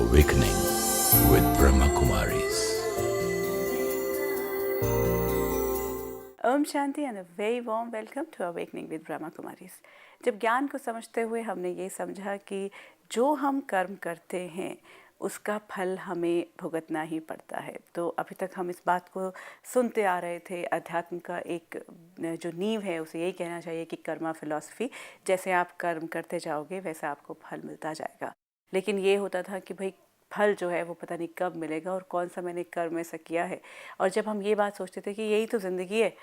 Awakening with Brahma Kumaris. Om shanti and a very warm welcome to awakening with Brahma Kumaris. जब ज्ञान को समझते हुए हमने ये समझा कि जो हम कर्म करते हैं उसका फल हमें भुगतना ही पड़ता है, तो अभी तक हम इस बात को सुनते आ रहे थे। अध्यात्म का एक जो नींव है उसे यही कहना चाहिए कि कर्मा फिलॉसफी, जैसे आप कर्म करते जाओगे वैसा आपको फल मिलता जाएगा। लेकिन ये होता था कि भाई फल जो है वो पता नहीं कब मिलेगा और कौन सा मैंने कर्म ऐसा किया है। और जब हम ये बात सोचते थे कि यही तो ज़िंदगी है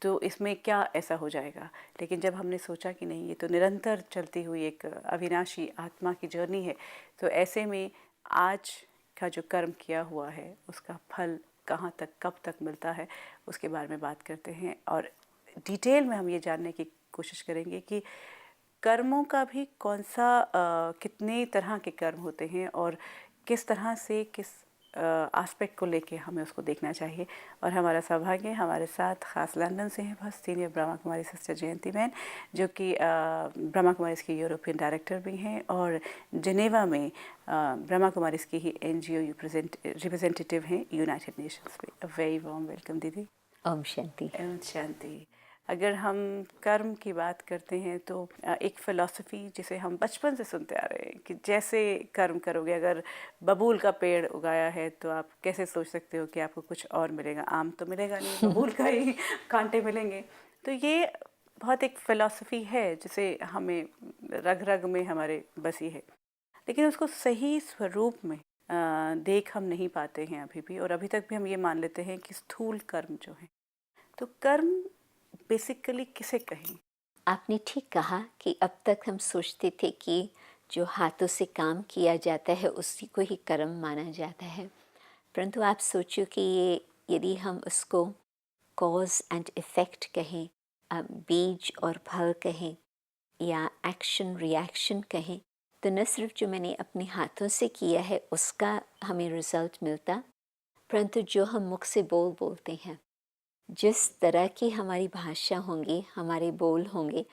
तो इसमें क्या ऐसा हो जाएगा, लेकिन जब हमने सोचा कि नहीं, ये तो निरंतर चलती हुई एक अविनाशी आत्मा की जर्नी है, तो ऐसे में आज का जो कर्म किया हुआ है उसका फल कहाँ तक कब तक मिलता है उसके बारे में बात करते हैं। और डिटेल में हम ये जानने की कोशिश करेंगे कि कर्मों का भी कौन सा कितने तरह के कर्म होते हैं और किस तरह से किस एस्पेक्ट को लेके हमें उसको देखना चाहिए। और हमारा सौभाग्य, हमारे साथ खास लंदन से हैं बस सीनियर ब्रह्मा कुमारी सिस्टर जयंती बहन, जो कि ब्रह्मा कुमारीज की यूरोपियन डायरेक्टर भी हैं और जिनेवा में ब्रह्मा कुमारीज की ही NGO रिप्रेजेंटेटिव हैं यूनाइटेड नेशंस में। वेरी वार्म वेलकम दीदी। ओम शांति। ओम शांति। अगर हम कर्म की बात करते हैं तो एक फ़िलॉसफ़ी जिसे हम बचपन से सुनते आ रहे हैं कि जैसे कर्म करोगे, अगर बबूल का पेड़ उगाया है तो आप कैसे सोच सकते हो कि आपको कुछ और मिलेगा। आम तो मिलेगा नहीं, बबूल का ही कांटे मिलेंगे। तो ये बहुत एक फ़िलॉसफ़ी है जिसे हमें रग रग में हमारे बसी है, लेकिन उसको सही स्वरूप में देख हम नहीं पाते हैं अभी भी। और अभी तक भी हम ये मान लेते हैं कि स्थूल कर्म जो है, तो कर्म बेसिकली किसे कहें? आपने ठीक कहा कि अब तक हम सोचते थे कि जो हाथों से काम किया जाता है उसी को ही कर्म माना जाता है, परंतु आप सोचो कि ये यदि हम उसको कॉज एंड इफ़ेक्ट कहें, बीज और फल कहें या एक्शन रिएक्शन कहें, तो न सिर्फ जो मैंने अपने हाथों से किया है उसका हमें रिज़ल्ट मिलता, परंतु जो हम मुख से बोलते हैं, जिस तरह की हमारी भाषा होंगी, हमारे बोल होंगे,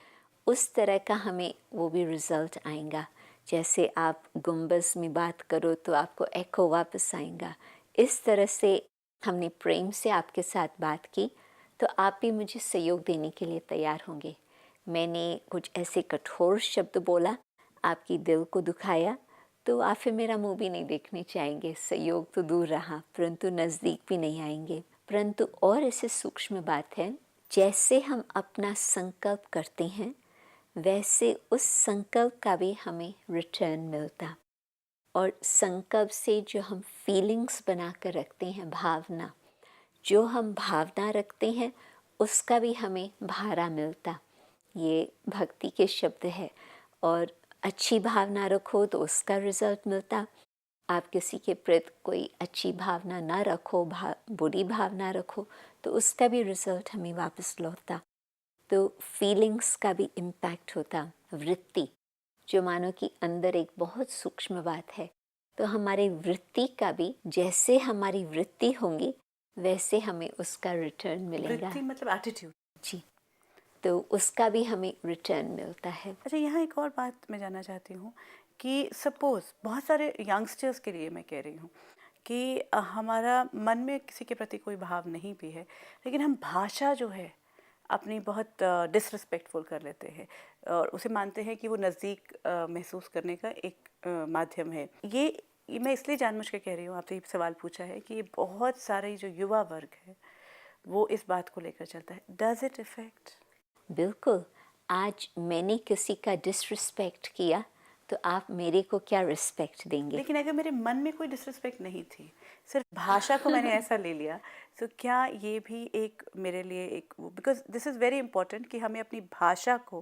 उस तरह का हमें वो भी रिज़ल्ट आएगा। जैसे आप गुंबज़ में बात करो तो आपको एको वापस आएगा। इस तरह से हमने प्रेम से आपके साथ बात की तो आप भी मुझे सहयोग देने के लिए तैयार होंगे। मैंने कुछ ऐसे कठोर शब्द बोला, आपकी दिल को दुखाया, तो आप फिर मेरा मुँह भी नहीं देखने चाहेंगे। सहयोग तो दूर रहा, परंतु नज़दीक भी नहीं आएंगे। परंतु और ऐसे सूक्ष्म बात है, जैसे हम अपना संकल्प करते हैं वैसे उस संकल्प का भी हमें रिटर्न मिलता। और संकल्प से जो हम फीलिंग्स बना कर रखते हैं, भावना, जो हम भावना रखते हैं उसका भी हमें भारा मिलता। ये भक्ति के शब्द है। और अच्छी भावना रखो तो उसका रिज़ल्ट मिलता। आप किसी के प्रति कोई अच्छी भावना ना रखो, बुरी भावना रखो, तो उसका भी रिज़ल्ट हमें वापस लौटता। तो फीलिंग्स का भी इम्पैक्ट होता। वृत्ति, जो मानो कि अंदर एक बहुत सूक्ष्म बात है, तो हमारी वृत्ति का भी, जैसे हमारी वृत्ति होंगी वैसे हमें उसका रिटर्न मिलेगा। वृत्ति मतलब एटीट्यूड। जी, तो उसका भी हमें रिटर्न मिलता है। अच्छा, यहाँ एक और बात मैं जानना चाहती हूँ कि सपोज़ बहुत सारे यंगस्टर्स के लिए मैं कह रही हूँ कि हमारा मन में किसी के प्रति कोई भाव नहीं भी है, लेकिन हम भाषा जो है अपनी बहुत डिसरिस्पेक्टफुल कर लेते हैं और उसे मानते हैं कि वो नज़दीक महसूस करने का एक माध्यम है। ये मैं इसलिए जानबूझ के कह रही हूँ, आपसे ये सवाल पूछा है कि ये बहुत सारे जो युवा वर्ग है वो इस बात को लेकर चलता है। Does it effect? बिल्कुल। आज मैंने किसी का डिसरिस्पेक्ट किया तो आप मेरे को क्या रिस्पेक्ट देंगे? लेकिन अगर मेरे मन में कोई डिसरिस्पेक्ट नहीं थी, सिर्फ भाषा को मैंने ऐसा ले लिया, तो क्या ये भी एक मेरे लिए एक, because this is very important कि हमें अपनी भाषा को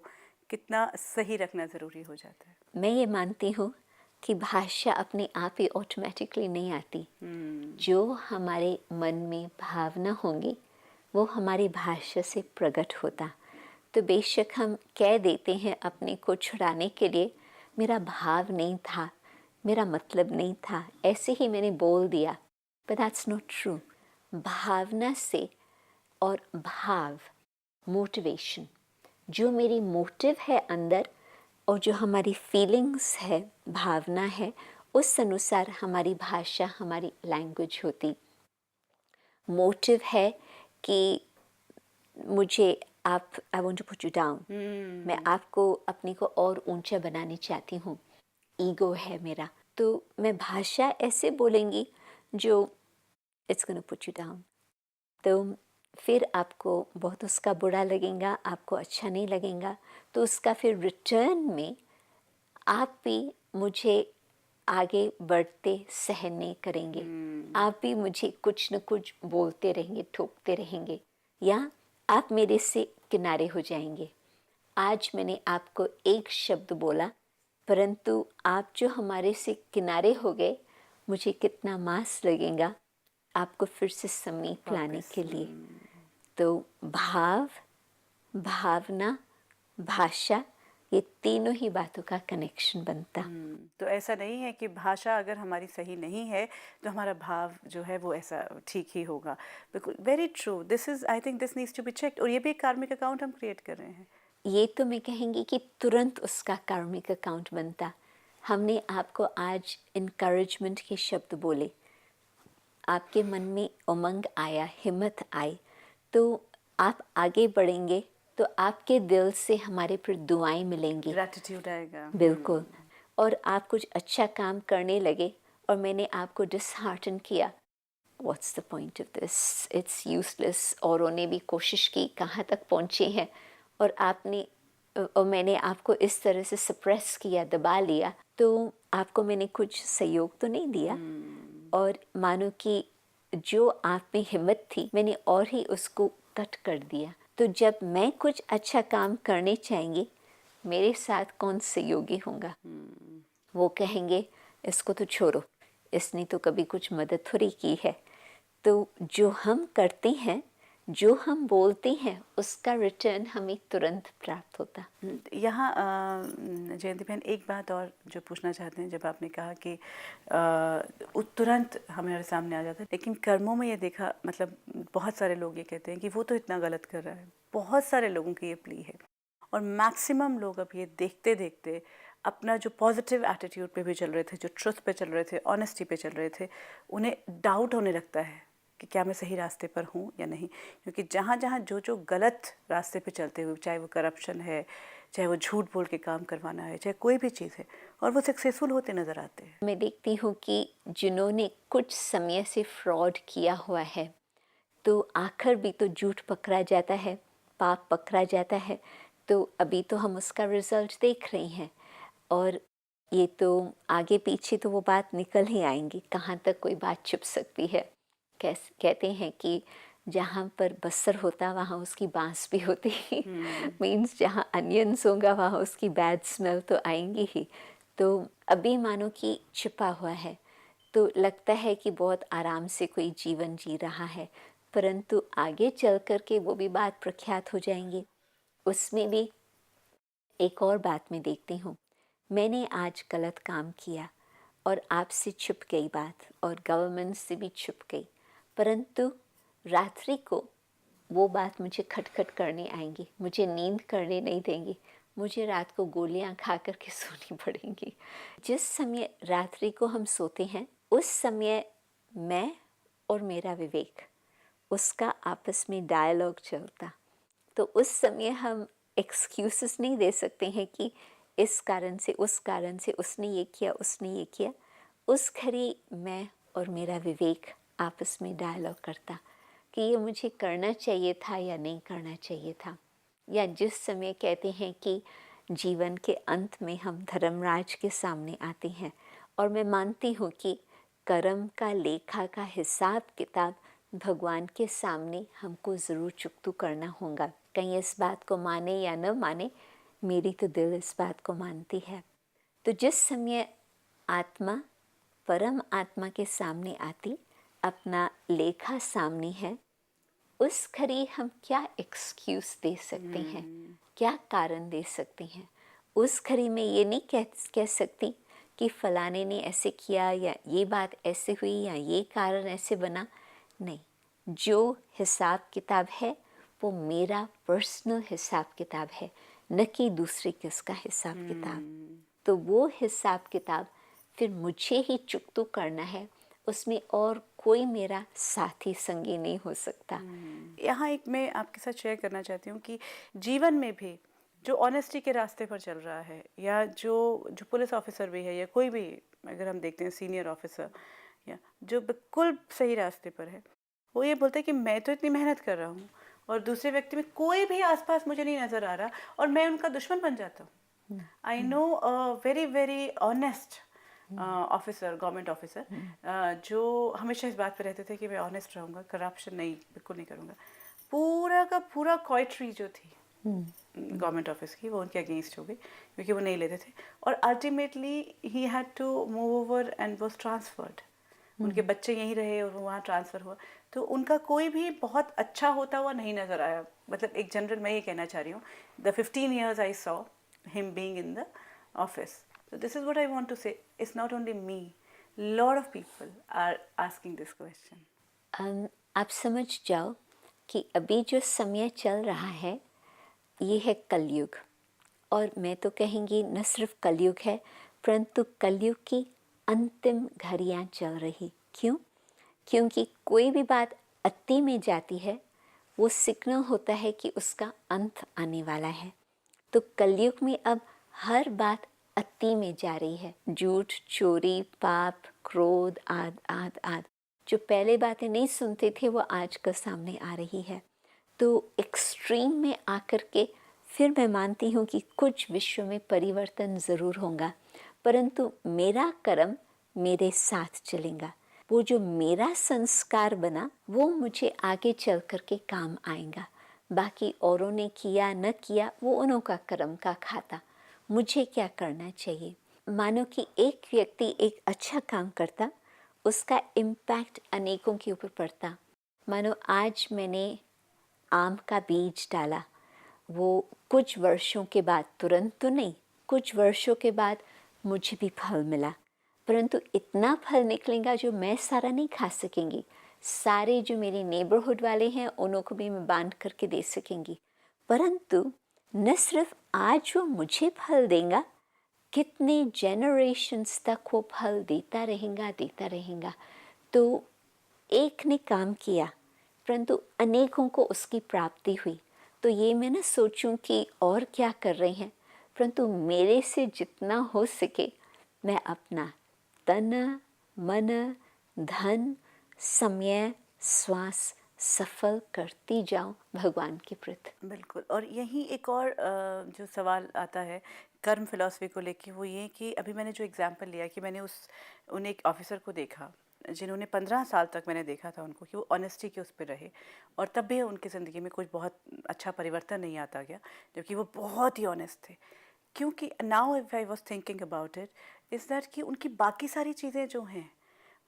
कितना सही रखना ज़रूरी हो जाता है। मैं ये मानती हूँ कि भाषा अपने आप ही ऑटोमेटिकली नहीं आती। जो हमारे मन में भावना होंगी वो हमारी भाषा से प्रकट होता। तो बेशक हम कह देते हैं अपने को छुड़ाने के लिए, मेरा भाव नहीं था, मेरा मतलब नहीं था, ऐसे ही मैंने बोल दिया, बट दैट्स नॉट ट्रू। भावना से और भाव, मोटिवेशन, जो मेरी मोटिव है अंदर और जो हमारी फीलिंग्स है, भावना है, उस अनुसार हमारी भाषा, हमारी लैंग्वेज होती। मोटिव है कि मुझे आप, I want to put you down, मैं आपको अपने को और ऊंचा बनाना चाहती हूँ, ईगो है मेरा, तो मैं भाषा ऐसे बोलेंगी जो it's gonna put you down. तो फिर आपको बहुत उसका बुरा लगेगा, आपको अच्छा नहीं लगेगा, तो उसका फिर रिटर्न में आप भी मुझे आगे बढ़ते सहने करेंगे, आप भी मुझे कुछ न कुछ बोलते रहेंगे, ठोकते रहेंगे, या आप मेरे से किनारे हो जाएंगे। आज मैंने आपको एक शब्द बोला, परंतु आप जो हमारे से किनारे हो गए, मुझे कितना मास लगेगा आपको फिर से समीप लाने के लिए। तो भाव, भावना, भाषा, ये तीनों ही बातों का कनेक्शन बनता। तो ऐसा नहीं है कि भाषा अगर हमारी सही नहीं है तो हमारा भाव जो है वो ऐसा ठीक ही होगा। बिल्कुल, very true, this is, I think this needs to be checked. और ये भी एक कार्मिक अकाउंट हम क्रिएट कर रहे हैं। ये तो मैं कहेंगी कि तुरंत उसका कार्मिक अकाउंट बनता। हमने आपको आज इनकरेजमेंट के शब्द बोले, आपके मन में उमंग आया, हिम्मत आई, तो आप आगे बढ़ेंगे, तो आपके दिल से हमारे पर दुआएं मिलेंगी, ग्रैटिट्यूड आएगा। बिल्कुल। और आप कुछ अच्छा काम करने लगे और मैंने आपको डिसहार्टन किया, what's the point of this, it's useless. औरों ने भी कोशिश की, कहाँ तक पहुँचे हैं, और मैंने आपको इस तरह से सप्रेस किया, दबा लिया, तो आपको मैंने कुछ सहयोग तो नहीं दिया। और मानो कि जो आप में हिम्मत थी, मैंने और ही उसको कट कर दिया। तो जब मैं कुछ अच्छा काम करने चाहेंगी, मेरे साथ कौन सहयोगी होगा? वो कहेंगे इसको तो छोड़ो, इसने तो कभी कुछ मदद थोड़ी की है। तो जो हम करते हैं, जो हम बोलते हैं, उसका रिटर्न हमें तुरंत प्राप्त होता। यहाँ जयंती बहन एक बात और जो पूछना चाहते हैं, जब आपने कहा कि तुरंत हमारे सामने आ जाता है, लेकिन कर्मों में ये देखा, मतलब बहुत सारे लोग ये कहते हैं कि वो तो इतना गलत कर रहा है। बहुत सारे लोगों की ये प्ली है, और मैक्सिमम लोग अब ये देखते देखते अपना जो पॉजिटिव एटीट्यूड पे भी चल रहे थे, जो ट्रुथ पे चल रहे थे, ऑनेस्टी पे चल रहे थे, उन्हें डाउट होने लगता है कि क्या मैं सही रास्ते पर हूँ या नहीं। क्योंकि जहाँ जहाँ जो गलत रास्ते पे चलते हुए, चाहे वो करप्शन है, चाहे वो झूठ बोल के काम करवाना है, चाहे कोई भी चीज़ है, और वो सक्सेसफुल होते नज़र आते हैं। मैं देखती हूँ कि जिन्होंने कुछ समय से फ्रॉड किया हुआ है, तो आखिर भी तो झूठ पकड़ा जाता है, पाप पकड़ा जाता है। तो अभी तो हम उसका रिजल्ट देख रहे हैं, और ये तो आगे पीछे तो वो बात निकल ही आएंगी, कहाँ तक कोई बात छुप सकती है। कहते हैं कि जहाँ पर बसर होता वहाँ उसकी बांस भी होती मीन्स जहाँ अनियंस होगा वहाँ उसकी बैड स्मेल तो आएंगी ही। तो अभी मानो कि छिपा हुआ है, तो लगता है कि बहुत आराम से कोई जीवन जी रहा है, परंतु आगे चल कर के वो भी बात प्रख्यात हो जाएंगी। उसमें भी एक और बात मैं देखती हूँ, मैंने आज गलत काम किया और आपसे छुप गई बात, और गवर्नमेंट से भी छुप गई, परंतु रात्रि को वो बात मुझे खटखट करने आएंगी, मुझे नींद करने नहीं देंगी, मुझे रात को गोलियां खा कर के सोनी पड़ेंगी। जिस समय रात्रि को हम सोते हैं, उस समय मैं और मेरा विवेक, उसका आपस में डायलॉग चलता। तो उस समय हम एक्सक्यूजेस नहीं दे सकते हैं कि इस कारण से, उस कारण से, उसने ये किया, उसने ये किया। उस घड़ी मैं और मेरा विवेक आपस में डायलॉग करता कि ये मुझे करना चाहिए था या नहीं करना चाहिए था। या जिस समय कहते हैं कि जीवन के अंत में हम धर्मराज के सामने आते हैं, और मैं मानती हूँ कि कर्म का लेखा का हिसाब किताब भगवान के सामने हमको ज़रूर चुकतू करना होगा। कहीं इस बात को माने या न माने, मेरी तो दिल इस बात को मानती है। तो जिस समय आत्मा परम आत्मा के सामने आती, अपना लेखा सामने है, उस घड़ी हम क्या एक्सक्यूज़ दे सकते हैं, क्या कारण दे सकते हैं। उस घड़ी में ये नहीं कह सकती कि फलाने ने ऐसे किया, या ये बात ऐसे हुई, या ये कारण ऐसे बना। नहीं, जो हिसाब किताब है वो मेरा पर्सनल हिसाब किताब है, न कि दूसरे किसका हिसाब किताब। तो वो हिसाब किताब फिर मुझे ही चुकतू करना है, उसमें और कोई मेरा साथी संगी नहीं हो सकता। यहाँ एक मैं आपके साथ शेयर करना चाहती हूँ कि जीवन में भी जो ऑनेस्टी के रास्ते पर चल रहा है, या जो जो पुलिस ऑफिसर भी है, या कोई भी अगर हम देखते हैं सीनियर ऑफिसर, या जो बिल्कुल सही रास्ते पर है, वो ये बोलते हैं कि मैं तो इतनी मेहनत कर रहा हूँ और दूसरे व्यक्ति में कोई भी आसपास मुझे नहीं नज़र आ रहा और मैं उनका दुश्मन बन जाता हूँ। I know very very honest officer, government officer, जो हमेशा इस बात पे रहते थे कि मैं ऑनेस्ट रहूँगा, करप्शन नहीं, बिल्कुल नहीं करूँगा। पूरा का पूरा क्वाइट्री जो थी गवर्नमेंट ऑफिस की, वो उनके अगेंस्ट हो गई क्योंकि वो नहीं लेते थे, और ultimately he had to move over and was transferred. उनके बच्चे यहीं रहे और वो वहाँ ट्रांसफ़र हुआ, तो उनका कोई भी बहुत अच्छा होता हुआ नहीं नज़र आया। मतलब एक जनरल मैं ये कहना चाह रही हूँ, the 15 years I saw him being in the office. So this is what I want to say. It's not only me. Lot of people are asking this question. आप समझ जाओ कि अभी जो समय चल रहा है ये है कलयुग, और मैं तो कहेंगी न सिर्फ कलयुग है, परंतु कलयुग की अंतिम घड़ियाँ चल रही। क्यों? क्योंकि कोई भी बात अति में जाती है, वो सिग्नल होता है कि उसका अंत आने वाला है। तो कलयुग में अब हर बात अति में जा रही है। झूठ, चोरी, पाप, क्रोध, आद आद आद, जो पहले बातें नहीं सुनते थे वो आजकल सामने आ रही है। तो एक्सट्रीम में आकर के फिर मैं मानती हूँ कि कुछ विश्व में परिवर्तन ज़रूर होगा, परंतु मेरा कर्म मेरे साथ चलेगा। वो जो मेरा संस्कार बना वो मुझे आगे चल कर के काम आएगा। बाकी औरों ने किया न किया वो उन्हों का कर्म का खाता, मुझे क्या करना चाहिए। मानो कि एक व्यक्ति एक अच्छा काम करता, उसका इम्पैक्ट अनेकों के ऊपर पड़ता। मानो आज मैंने आम का बीज डाला, वो कुछ वर्षों के बाद, तुरंत तो नहीं, कुछ वर्षों के बाद मुझे भी फल मिला, परंतु इतना फल निकलेगा जो मैं सारा नहीं खा सकेंगी। सारे जो मेरे नेबरहुड वाले हैं उन्हों को भी मैं बांट करके दे सकेंगी। परंतु न सिर्फ आज वो मुझे फल देगा, कितने जनरेशन्स तक वो फल देता रहेगा। तो एक ने काम किया परंतु अनेकों को उसकी प्राप्ति हुई। तो ये मैं न सोचूं कि और क्या कर रहे हैं, परंतु मेरे से जितना हो सके मैं अपना तन, मन, धन, समय, श्वास सफल करती जाऊं भगवान के प्रति। बिल्कुल। और यही एक और जो सवाल आता है कर्म फिलॉसफी को लेके, वो ये कि अभी मैंने जो एग्जांपल लिया कि मैंने उन एक ऑफिसर को देखा जिन्होंने 15 साल तक मैंने देखा था उनको कि वो ऑनेस्टी के उस पर रहे, और तब भी उनकी ज़िंदगी में कुछ बहुत अच्छा परिवर्तन नहीं आता गया, जबकि वो बहुत ही ऑनेस्ट थे। क्योंकि now if I was thinking about it is that कि उनकी बाकी सारी चीज़ें जो हैं,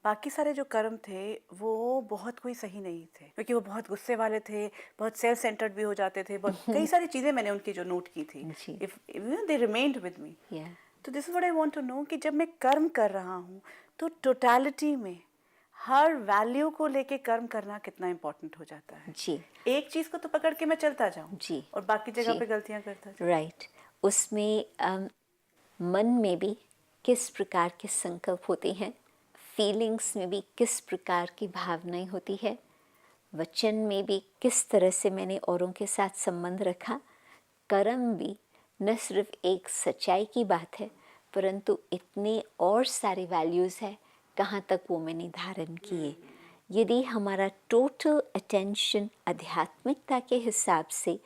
बाकी सारे जो कर्म थे वो बहुत कोई सही नहीं थे, क्योंकि वो बहुत गुस्से वाले थे, बहुत सेल्फ सेंटर्ड भी हो जाते थे, बहुत कई सारी चीज़ें मैंने उनकी जो नोट की थी, if they remained with me. तो this is what I want to know कि जब मैं कर्म कर रहा हूँ तो टोटलिटी में हर वैल्यू को लेके कर्म करना कितना इम्पोर्टेंट हो जाता है। जी, एक चीज़ को तो पकड़ के मैं चलता जाऊँ जी, और बाकी जगह जी, पे गलतियाँ करता जाऊँ। राइट। उसमें मन में भी किस प्रकार के संकल्प होते हैं, फीलिंग्स में भी किस प्रकार की भावनाएं होती है, वचन में भी किस तरह से मैंने औरों के साथ संबंध रखा, कर्म भी न सिर्फ एक सच्चाई की बात है, परंतु इतने और सारे वैल्यूज़ है कहाँ तक वो मैंने धारण किए। यदि हमारा टोटल अटेंशन आध्यात्मिकता के हिसाब से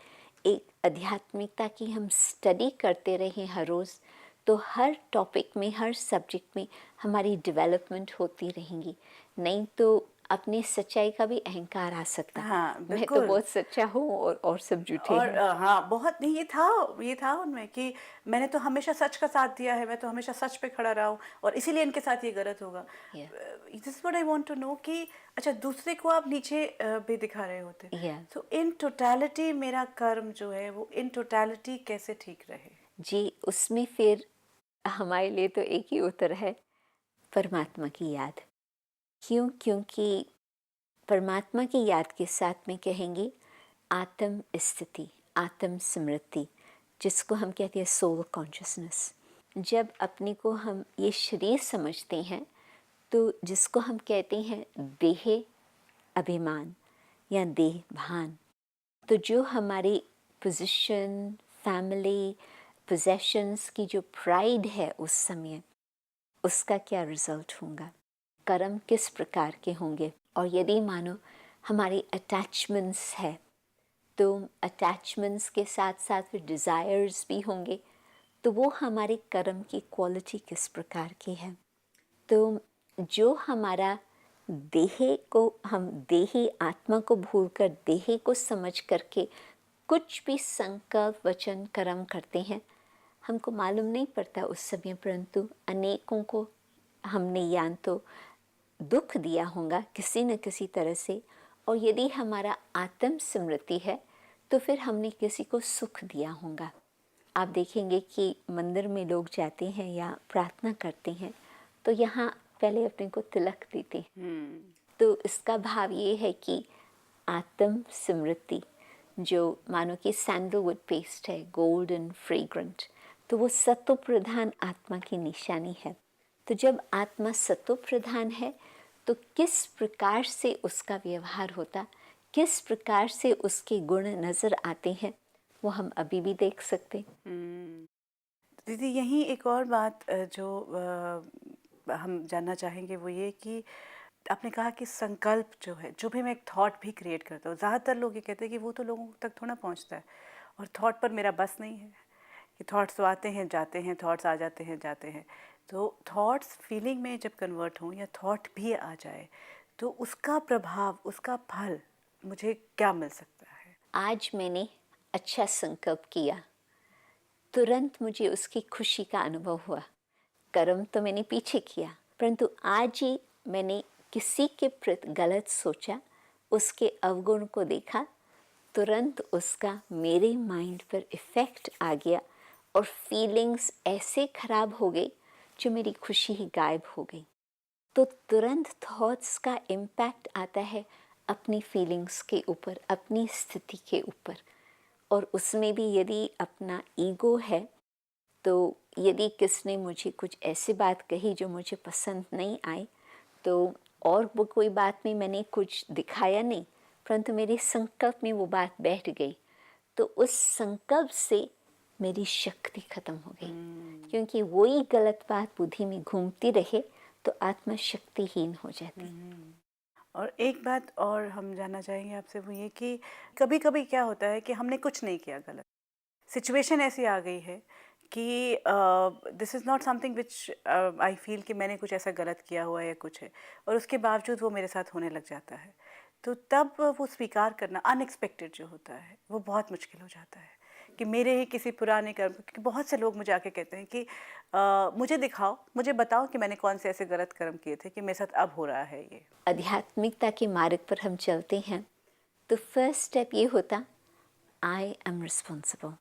एक आध्यात्मिकता की हम स्टडी करते रहें हर रोज़, तो हर टॉपिक में, हर सब्जेक्ट में हमारी डेवलपमेंट होती रहेंगी। नहीं तो अपनी सच्चाई का भी अहंकार आ सकता है। हाँ, मैं तो बिल्कुल। बहुत सच्चा हूँ और सब झूठे और हैं। हाँ, बहुत नहीं, ये था उनमें कि मैंने तो हमेशा सच का साथ दिया है, मैं तो हमेशा सच पे खड़ा रहा हूँ और इसीलिए इनके साथ ये गलत होगा। This what I want to know कि अच्छा, दूसरे को आप नीचे भी दिखा रहे होते, तो इन टोटलिटी मेरा कर्म जो है वो इन टोटलिटी कैसे ठीक रहे। जी, उसमें फिर हमारे लिए तो एक ही उत्तर है, परमात्मा की याद। क्यों? क्योंकि परमात्मा की याद के साथ में कहेंगे आत्म स्थिति, आत्म स्मृति, जिसको हम कहते हैं सोल कॉन्शियसनेस। जब अपने को हम ये शरीर समझते हैं तो जिसको हम कहते हैं देह अभिमान या देह भान, तो जो हमारी पोजीशन, फैमिली, पोजेशंस की जो प्राइड है उस समय, उसका क्या रिजल्ट होगा, कर्म किस प्रकार के होंगे। और यदि मानो हमारी अटैचमेंट्स है तो अटैचमेंट्स के साथ साथ फिर डिज़ायर्स भी होंगे, तो वो हमारे कर्म की क्वालिटी किस प्रकार की है। तो जो हमारा देह को, हम देही आत्मा को भूलकर देह को समझ करके कुछ भी संकल्प वचन कर्म करते हैं, हमको मालूम नहीं पड़ता उस समय, परंतु अनेकों को हमने या तो दुख दिया होगा किसी न किसी तरह से, और यदि हमारा आत्म स्मृति है तो फिर हमने किसी को सुख दिया होगा। आप देखेंगे कि मंदिर में लोग जाते हैं या प्रार्थना करते हैं तो यहाँ पहले अपने को तिलक देते हैं। तो इसका भाव ये है कि आत्म स्मृति, जो मानो कि सैंडलवुड पेस्ट है, गोल्डन फ्रेग्रेंट, तो वो सत्व प्रधान आत्मा की निशानी है। तो जब आत्मा सत्व प्रधान है तो किस प्रकार से उसका व्यवहार होता, किस प्रकार से उसके गुण नज़र आते हैं, वो हम अभी भी देख सकते। दीदी यहीं एक और बात जो हम जानना चाहेंगे वो ये कि आपने कहा कि संकल्प जो है, जो भी मैं एक थॉट भी क्रिएट करता हूँ, ज़्यादातर लोग ये कहते हैं कि वो तो लोगों तक थोड़ा पहुँचता है, और थॉट पर मेरा बस नहीं है कि थॉट्स तो आते हैं जाते हैं, थॉट्स आ जाते हैं जाते हैं। तो थॉट्स फीलिंग में जब कन्वर्ट हों या थॉट भी आ जाए तो उसका प्रभाव, उसका फल मुझे क्या मिल सकता है। आज मैंने अच्छा संकल्प किया, तुरंत मुझे उसकी खुशी का अनुभव हुआ। कर्म तो मैंने पीछे किया, परंतु आज ही मैंने किसी के प्रति गलत सोचा, उसके अवगुण को देखा, तुरंत उसका मेरे माइंड पर इफ़ेक्ट आ गया और फीलिंग्स ऐसे खराब हो गई जो मेरी खुशी ही गायब हो गई। तो तुरंत थॉट्स का इम्पैक्ट आता है अपनी फीलिंग्स के ऊपर, अपनी स्थिति के ऊपर। और उसमें भी यदि अपना ईगो है, तो यदि किसने मुझे कुछ ऐसी बात कही जो मुझे पसंद नहीं आई, तो और वो कोई बात में मैंने कुछ दिखाया नहीं, परंतु मेरे संकल्प में वो बात बैठ गई, तो उस संकल्प से मेरी शक्ति खत्म हो गई। क्योंकि वही गलत बात बुद्धि में घूमती रहे तो आत्मा शक्तिहीन हो जाती। और एक बात और हम जानना चाहेंगे आपसे वो ये कि कभी कभी क्या होता है कि हमने कुछ नहीं किया गलत, सिचुएशन ऐसी आ गई है कि this is not something which I feel कि मैंने कुछ ऐसा गलत किया हुआ है या कुछ है, और उसके बावजूद वो मेरे साथ होने लग जाता है, तो तब वो स्वीकार करना अनएक्सपेक्टेड जो होता है वो बहुत मुश्किल हो जाता है कि मेरे ही किसी पुराने कर्म, क्योंकि बहुत से लोग मुझे आके कहते हैं कि मुझे दिखाओ, मुझे बताओ कि मैंने कौन से ऐसे गलत कर्म किए थे कि मेरे साथ अब हो रहा है ये। आध्यात्मिकता के मार्ग पर हम चलते हैं तो फर्स्ट स्टेप ये होता, आई एम रिस्पॉन्सिबल,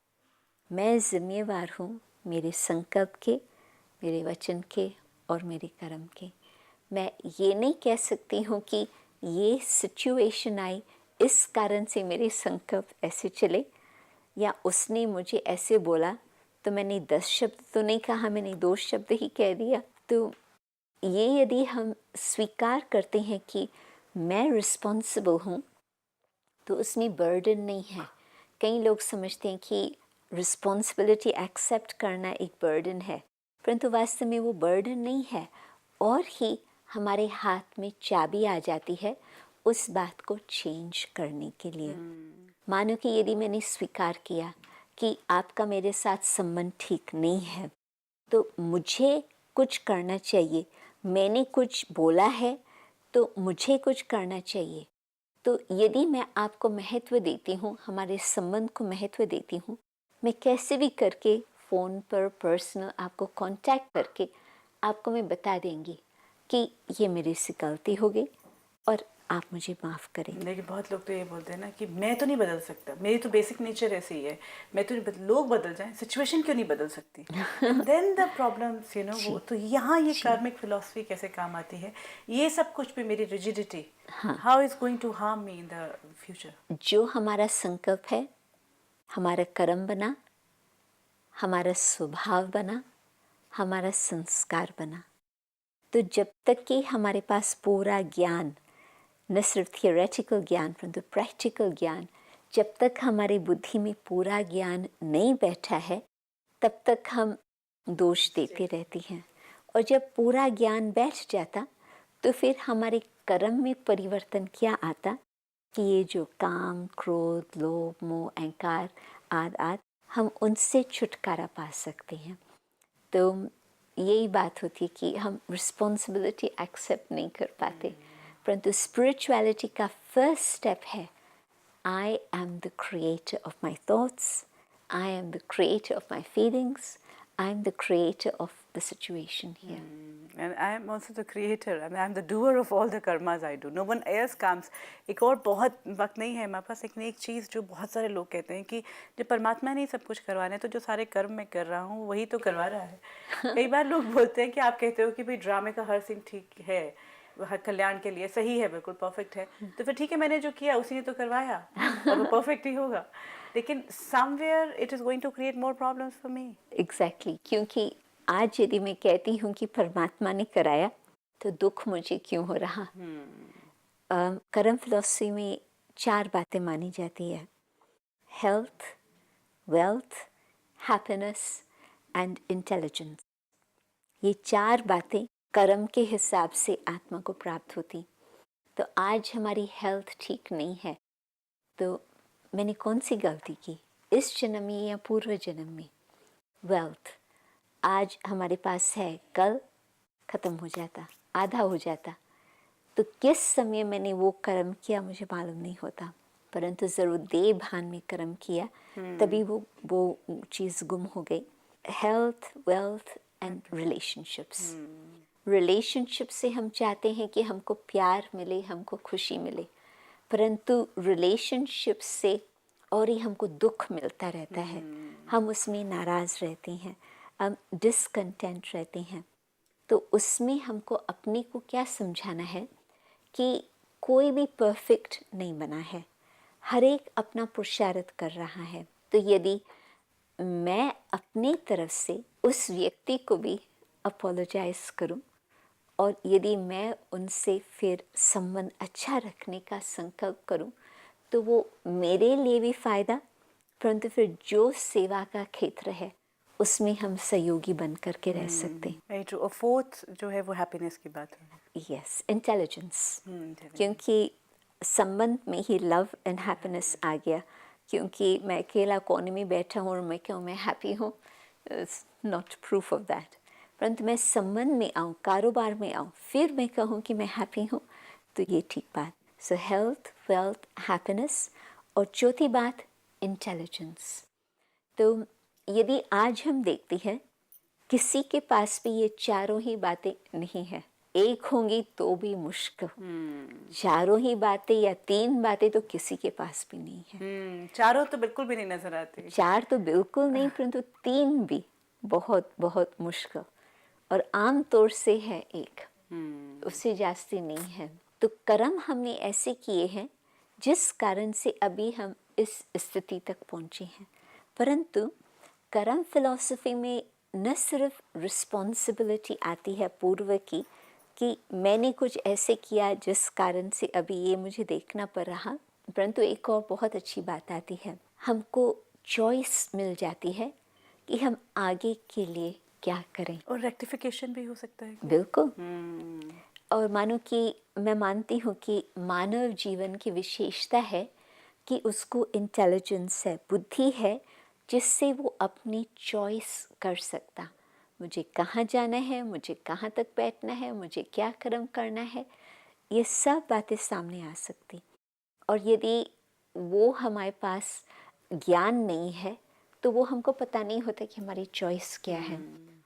मैं जिम्मेवार हूँ मेरे संकल्प के, मेरे वचन के और मेरे कर्म के। मैं ये नहीं कह सकती हूँ कि ये सिचुएशन आई इस कारण से मेरे संकल्प ऐसे चले, या उसने मुझे ऐसे बोला तो मैंने 10 शब्द तो नहीं कहा, मैंने 2 शब्द ही कह दिया। तो ये यदि हम स्वीकार करते हैं कि मैं रिस्पॉन्सिबल हूँ, तो उसमें बर्डन नहीं है। कई लोग समझते हैं कि रिस्पॉन्सिबिलिटी एक्सेप्ट करना एक बर्डन है, परंतु वास्तव में वो बर्डन नहीं है, और ही हमारे हाथ में चाबी आ जाती है उस बात को चेंज करने के लिए। मानो कि यदि मैंने स्वीकार किया कि आपका मेरे साथ संबंध ठीक नहीं है, तो मुझे कुछ करना चाहिए, मैंने कुछ बोला है तो मुझे कुछ करना चाहिए। तो यदि मैं आपको महत्व देती हूँ, हमारे संबंध को महत्व देती हूँ, मैं कैसे भी करके फ़ोन पर पर्सनल आपको कांटेक्ट करके आपको मैं बता देंगी कि ये मेरे से गलती हो गई और आप मुझे माफ़ करें। लेकिन बहुत लोग तो ये बोलते हैं ना कि मैं तो नहीं बदल सकता, मेरी तो बेसिक नेचर ऐसी ही है, मैं तो नहीं बदल, लोग बदल जाएं, सिचुएशन क्यों नहीं बदल सकती, then the problems you know. वो तो यहाँ ये कार्मिक फिलॉसफी कैसे काम आती है, ये सब कुछ भी मेरी rigidity how is going to harm me in the future. जो हमारा संकल्प है, हमारा कर्म बना, हमारा स्वभाव बना, हमारा संस्कार बना। तो जब तक कि हमारे पास पूरा ज्ञान, न सिर्फ थियोरेटिकल ज्ञान परंतु प्रैक्टिकल ज्ञान, जब तक हमारी बुद्धि में पूरा ज्ञान नहीं बैठा है तब तक हम दोष देते रहते हैं। और जब पूरा ज्ञान बैठ जाता तो फिर हमारे कर्म में परिवर्तन क्या आता कि ये जो काम, क्रोध, लोभ, मोह, अहंकार आदि हम उनसे छुटकारा पा सकते हैं। तो यही बात होती है कि हम रिस्पॉन्सिबिलिटी एक्सेप्ट नहीं कर पाते, परंतु स्पिरिचुअलिटी का फर्स्ट स्टेप है I am the creator of my thoughts, I am the creator of my feelings, I am the creator of the situation here. And I am also the creator. I mean, I am the doer of all the karmas I do. No one else comes. एक और बहुत वक्त नहीं है हमारे पास, एक चीज़ जो बहुत सारे लोग कहते हैं कि जब परमात्मा ने सब कुछ करवा रहे हैं तो जो सारे कर्म मैं कर रहा हूँ वही तो करवा रहा है। कई बार लोग बोलते हैं कि आप कहते हो कि भाई ड्रामे का हर सीन ठीक है, वह कल्याण के लिए सही है, बिल्कुल परफेक्ट है, तो फिर ठीक है, मैंने जो किया उसी ने तो करवाया और वो परफेक्ट ही होगा। लेकिन somewhere it is going to create more problems for me. Exactly, क्योंकि आज यदि मैं कहती हूँ कि परमात्मा ने कराया तो दुख मुझे क्यों हो रहा। कर्म फिलॉसफी में 4 बातें मानी जाती है: health, wealth, happiness and intelligence. ये 4 बातें कर्म के हिसाब से आत्मा को प्राप्त होती। तो आज हमारी हेल्थ ठीक नहीं है तो मैंने कौन सी गलती की, इस जन्म में या पूर्व जन्म में? वेल्थ आज हमारे पास है, कल ख़त्म हो जाता, आधा हो जाता। तो किस समय मैंने वो कर्म किया मुझे मालूम नहीं होता, परंतु ज़रूर देह भान में कर्म किया तभी वो चीज़ गुम हो गई। Health, wealth and relationships. Relationship से हम चाहते हैं कि हमको प्यार मिले, हमको खुशी मिले, परंतु रिलेशनशिप से और ही हमको दुख मिलता रहता है। हम उसमें नाराज़ रहते हैं, हम डिसकंटेंट रहते हैं। तो उसमें हमको अपने को क्या समझाना है कि कोई भी परफेक्ट नहीं बना है, हर एक अपना पुरुषार्थ कर रहा है। तो यदि मैं अपनी तरफ से उस व्यक्ति को भी अपोलोजाइज करूं और यदि मैं उनसे फिर संबंध अच्छा रखने का संकल्प करूं तो वो मेरे लिए भी फ़ायदा, परंतु फिर जो सेवा का क्षेत्र है उसमें हम सहयोगी बन करके रह सकते हैं। और फोर्थ जो है वो हैप्पीनेस की बात है। Yes, intelligence. क्योंकि संबंध में ही लव एंड हैप्पीनेस आ गया। क्योंकि मैं अकेला कोने में बैठा हूँ और मैं कहूँ मैं हैप्पी हूँ, नॉट प्रूफ ऑफ दैट। परंतु मैं संबंध में आऊँ, कारोबार में आऊँ, फिर मैं कहूँ कि मैं हैप्पी हूँ, तो ये ठीक बात। सो हेल्थ, वेल्थ, हैप्पीनेस, और चौथी बात इंटेलिजेंस। तो यदि आज हम देखते हैं किसी के पास भी ये चारों ही बातें नहीं है, एक होंगी तो भी मुश्किल, चारों ही बातें या 3 बातें तो किसी के पास भी नहीं है। चारों तो बिल्कुल भी नहीं नजर आती। 4 तो बिल्कुल नहीं, परंतु 3 भी बहुत बहुत मुश्किल, और आम तौर से है एक, उससे जास्ती नहीं है। तो कर्म हमने ऐसे किए हैं जिस कारण से अभी हम इस स्थिति तक पहुंचे हैं। परंतु कर्म फिलॉसफी में न सिर्फ रिस्पॉन्सिबिलिटी आती है पूर्व की कि मैंने कुछ ऐसे किया जिस कारण से अभी ये मुझे देखना पड़ रहा, परंतु एक और बहुत अच्छी बात आती है, हमको चॉइस मिल जाती है कि हम आगे के लिए क्या करें। और रेक्टिफिकेशन भी हो सकता है। बिल्कुल। और मानो कि मैं मानती हूँ कि मानव जीवन की विशेषता है कि उसको इंटेलिजेंस है, बुद्धि है, जिससे वो अपनी चॉइस कर सकता। मुझे कहाँ जाना है, मुझे कहाँ तक बैठना है, मुझे क्या कर्म करना है, ये सब बातें सामने आ सकती। और यदि वो हमारे पास ज्ञान नहीं है तो वो हमको पता नहीं होता कि हमारी चॉइस क्या है।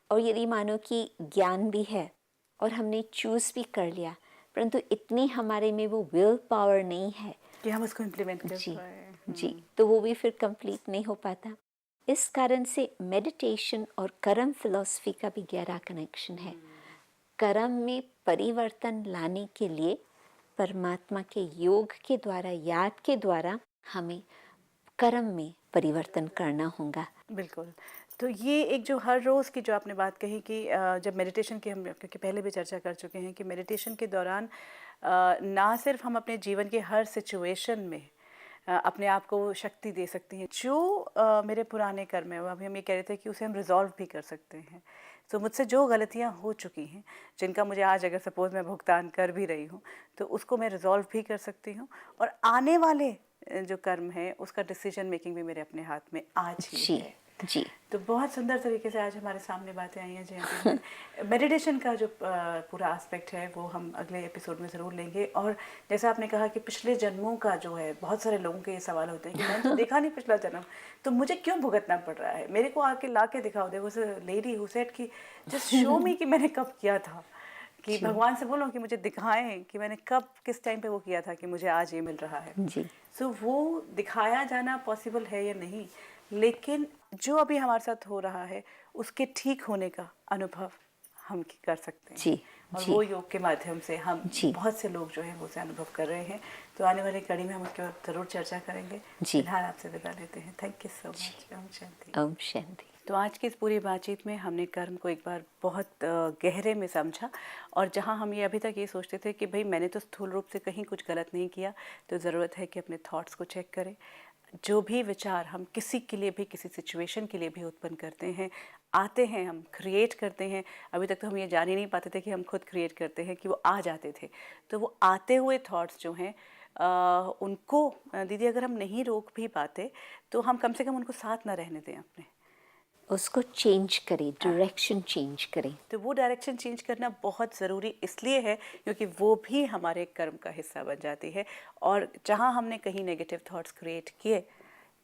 और यदि मानो कि ज्ञान भी है और हमने चूज़ भी कर लिया, परंतु इतनी हमारे में वो विल पावर नहीं है कि हम उसको इम्प्लीमेंट कर जी पाए। जी, तो वो भी फिर कंप्लीट नहीं हो पाता। इस कारण से मेडिटेशन और कर्म फिलॉसफी का भी गहरा कनेक्शन है। कर्म में परिवर्तन लाने के लिए परमात्मा के योग के द्वारा, याद के द्वारा हमें कर्म में परिवर्तन करना होगा। बिल्कुल। तो ये एक जो हर रोज़ की जो आपने बात कही कि जब मेडिटेशन की हम क्योंकि पहले भी चर्चा कर चुके हैं कि मेडिटेशन के दौरान ना सिर्फ हम अपने जीवन के हर सिचुएशन में अपने आप को शक्ति दे सकती हैं, जो मेरे पुराने कर्म है, अभी हम ये कह रहे थे कि उसे हम रिजॉल्व भी कर सकते हैं। तो मुझसे जो गलतियाँ हो चुकी हैं, जिनका मुझे आज अगर सपोज़ मैं भुगतान कर भी रही हूँ, तो उसको मैं रिजॉल्व भी कर सकती हूँ, और आने वाले जो कर्म है उसका डिसीजन मेकिंग भी मेरे अपने हाथ में आज ही जी है। जी। तो बहुत सुंदर तरीके से आज हमारे सामने बातें आई हैं जयंती। मेडिटेशन का जो पूरा एस्पेक्ट है वो हम अगले एपिसोड में ज़रूर लेंगे। और जैसा आपने कहा कि पिछले जन्मों का जो है, बहुत सारे लोगों के ये सवाल होते हैं कि मैंने तो देखा नहीं पिछला जन्म, तो मुझे क्यों भुगतना पड़ रहा है, मेरे को आके ला के दिखाओ। देखो उस लेडी हु सेड कि जस्ट शो मी कि मैंने कब किया था, कि भगवान से बोलो कि मुझे दिखाएं कि मैंने कब किस टाइम पे वो किया था कि मुझे आज ये मिल रहा है। जी। सो वो दिखाया जाना पॉसिबल है या नहीं, लेकिन जो अभी हमारे साथ हो रहा है उसके ठीक होने का अनुभव हम कर सकते हैं। जी, और जी। वो योग के माध्यम से हम जी। बहुत से लोग जो हैं वो उसे अनुभव कर रहे हैं। तो आने वाली कड़ी में हम उसके बाद ज़रूर चर्चा करेंगे। जी। फिलहाल आपसे विदा लेते हैं। Thank you so much. Om Shanti. Om Shanti. तो आज की इस पूरी बातचीत में हमने कर्म को एक बार बहुत गहरे में समझा, और जहां हम ये अभी तक ये सोचते थे कि भाई मैंने तो स्थूल रूप से कहीं कुछ गलत नहीं किया, तो ज़रूरत है कि अपने थॉट्स को चेक करें। जो भी विचार हम किसी के लिए भी, किसी सिचुएशन के लिए भी उत्पन्न करते हैं, आते हैं, हम क्रिएट करते हैं। अभी तक तो हम ये जान ही नहीं पाते थे कि हम खुद क्रिएट करते हैं, कि वो आ जाते थे। तो वो आते हुए थॉट्स जो हैं उनको दीदी अगर हम नहीं रोक भी पाते तो हम कम से कम उनको साथ ना रहने दें अपने, उसको चेंज करें, डायरेक्शन चेंज करें। तो वो डायरेक्शन चेंज करना बहुत ज़रूरी इसलिए है क्योंकि वो भी हमारे कर्म का हिस्सा बन जाती है। और जहाँ हमने कहीं नेगेटिव थॉट्स क्रिएट किए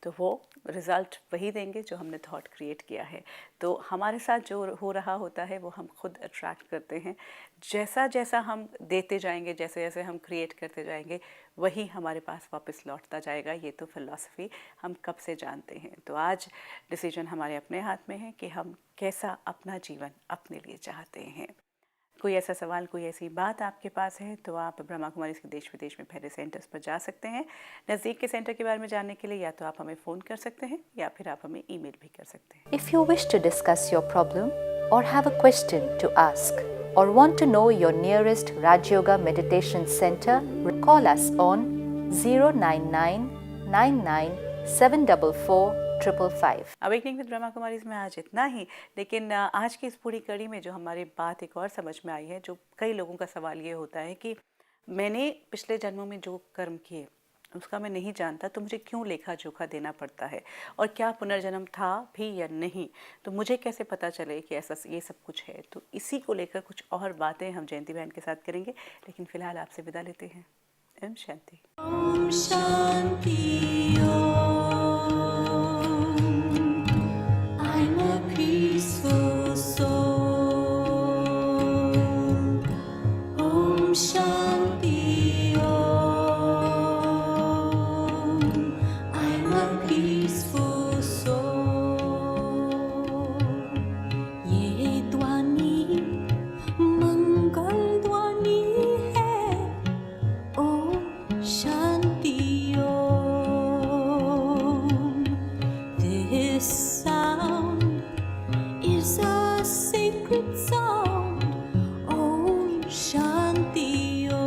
तो वो रिज़ल्ट वही देंगे जो हमने थॉट क्रिएट किया है। तो हमारे साथ जो हो रहा होता है वो हम खुद अट्रैक्ट करते हैं। जैसा जैसा हम देते जाएंगे, जैसे जैसे हम क्रिएट करते जाएंगे, वही हमारे पास वापस लौटता जाएगा। ये तो फिलॉसफी हम कब से जानते हैं। तो आज डिसीजन हमारे अपने हाथ में है कि हम कैसा अपना जीवन अपने लिए चाहते हैं। कोई ऐसा सवाल, कोई ऐसी बात आपके पास है तो आप ब्रह्मा कुमारी के देश विदेश में फैले सेंटर्स पर जा सकते हैं। नज़दीक के सेंटर के बारे में जानने के लिए या तो आप हमें फ़ोन कर सकते हैं या फिर आप हमें ईमेल भी कर सकते हैं। If you wish to discuss your problem or have a question to ask or want to know your nearest Raj Yoga Meditation Center, call us on 09999744555. Awakening with Brahma Kumari में आज इतना ही। लेकिन आज की इस पूरी कड़ी में जो हमारी बात एक और समझ में आई है, जो कई लोगों का सवाल ये होता है कि मैंने पिछले जन्मों में जो कर्म किए उसका मैं नहीं जानता, तो मुझे क्यों लेखा जोखा देना पड़ता है, और क्या पुनर्जन्म था भी या नहीं, तो मुझे कैसे पता चले कि ऐसा ये सब कुछ है। तो इसी को लेकर कुछ और बातें हम जयंती बहन के साथ करेंगे। लेकिन फिलहाल आपसे विदा लेते हैं। ओम शांति। ओम शांति। I'm a peaceful soul. Om Shanti Om. I'm a peaceful soul. ये ध्वनि मंगल ध्वनि है। ओम शांति ओम. This sound is a sacred sound. Om Shanti Om.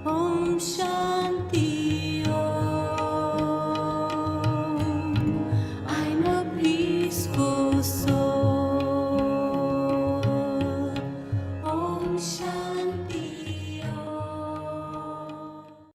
Om Shanti Om. I'm a peaceful soul. Om Shanti.